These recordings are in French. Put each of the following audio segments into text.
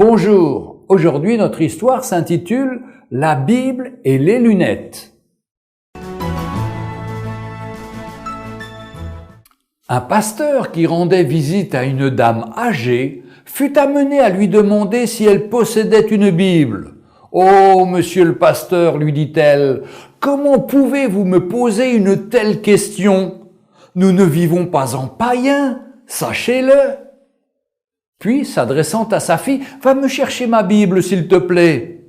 Bonjour, aujourd'hui notre histoire s'intitule « La Bible et les lunettes ». Un pasteur qui rendait visite à une dame âgée fut amené à lui demander si elle possédait une Bible. « Oh, monsieur le pasteur, lui dit-elle, comment pouvez-vous me poser une telle question ? Nous ne vivons pas en païens, sachez-le. » Puis, s'adressant à sa fille, « Va me chercher ma Bible, s'il te plaît. »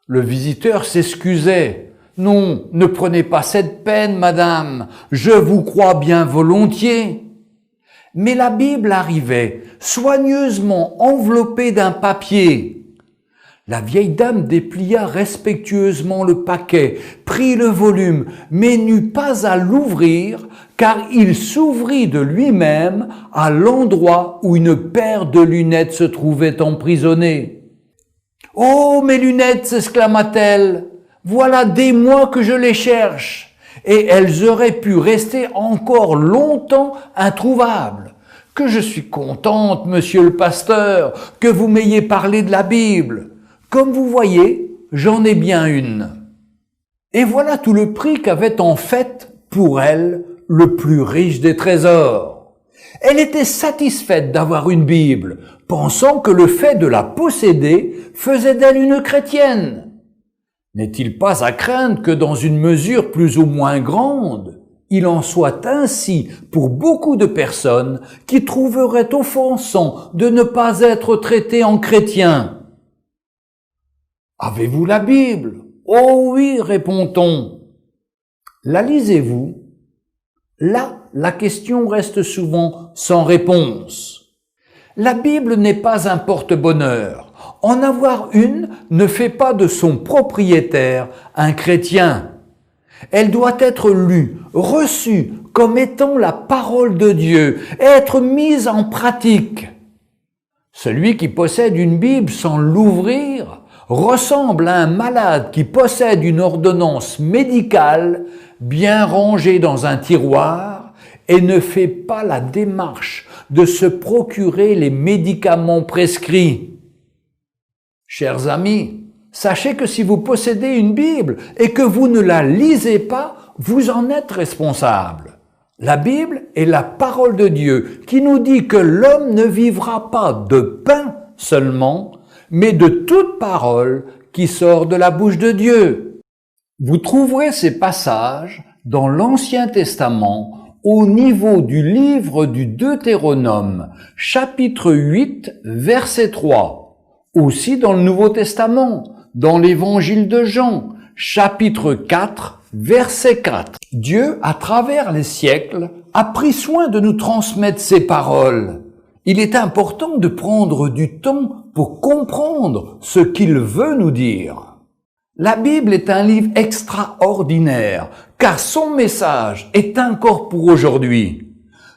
Le visiteur s'excusait. « Non, ne prenez pas cette peine, madame, je vous crois bien volontiers. » Mais la Bible arrivait, soigneusement enveloppée d'un papier. La vieille dame déplia respectueusement le paquet, prit le volume, mais n'eut pas à l'ouvrir, car il s'ouvrit de lui-même à l'endroit où une paire de lunettes se trouvait emprisonnée. « Oh, mes lunettes !» s'exclama-t-elle. « Voilà des mois que je les cherche, et elles auraient pu rester encore longtemps introuvables. Que je suis contente, monsieur le pasteur, que vous m'ayez parlé de la Bible. Comme vous voyez, j'en ai bien une. » Et voilà tout le prix qu'avait en fait pour elle le plus riche des trésors. Elle était satisfaite d'avoir une Bible, pensant que le fait de la posséder faisait d'elle une chrétienne. N'est-il pas à craindre que dans une mesure plus ou moins grande, il en soit ainsi pour beaucoup de personnes qui trouveraient offensant de ne pas être traitées en chrétiens? Avez-vous la Bible? Oh oui, répond-on. La lisez-vous? Là, la question reste souvent sans réponse. La Bible n'est pas un porte-bonheur. En avoir une ne fait pas de son propriétaire un chrétien. Elle doit être lue, reçue comme étant la parole de Dieu, être mise en pratique. Celui qui possède une Bible sans l'ouvrir ressemble à un malade qui possède une ordonnance médicale bien rangée dans un tiroir et ne fait pas la démarche de se procurer les médicaments prescrits. Chers amis, sachez que si vous possédez une Bible et que vous ne la lisez pas, vous en êtes responsable. La Bible est la parole de Dieu qui nous dit que l'homme ne vivra pas de pain seulement, mais de toute parole qui sort de la bouche de Dieu. Vous trouverez ces passages dans l'Ancien Testament au niveau du livre du Deutéronome, chapitre 8, verset 3. Aussi dans le Nouveau Testament, dans l'Évangile de Jean, chapitre 4, verset 4. Dieu, à travers les siècles, a pris soin de nous transmettre ses paroles. Il est important de prendre du temps pour comprendre ce qu'il veut nous dire. La Bible est un livre extraordinaire, car son message est encore pour aujourd'hui.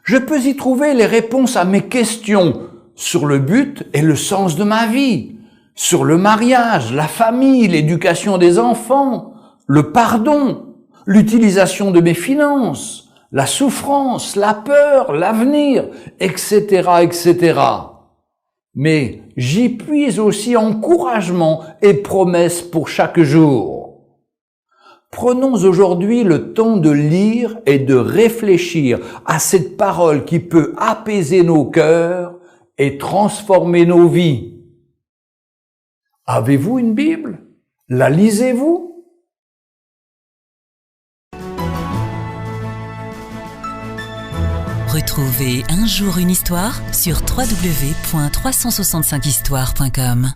Je peux y trouver les réponses à mes questions sur le but et le sens de ma vie, sur le mariage, la famille, l'éducation des enfants, le pardon, l'utilisation de mes finances, la souffrance, la peur, l'avenir, etc., etc. Mais j'y puise aussi encouragement et promesses pour chaque jour. Prenons aujourd'hui le temps de lire et de réfléchir à cette parole qui peut apaiser nos cœurs et transformer nos vies. Avez-vous une Bible? La lisez-vous? Retrouvez Un jour une histoire sur www.365histoire.com.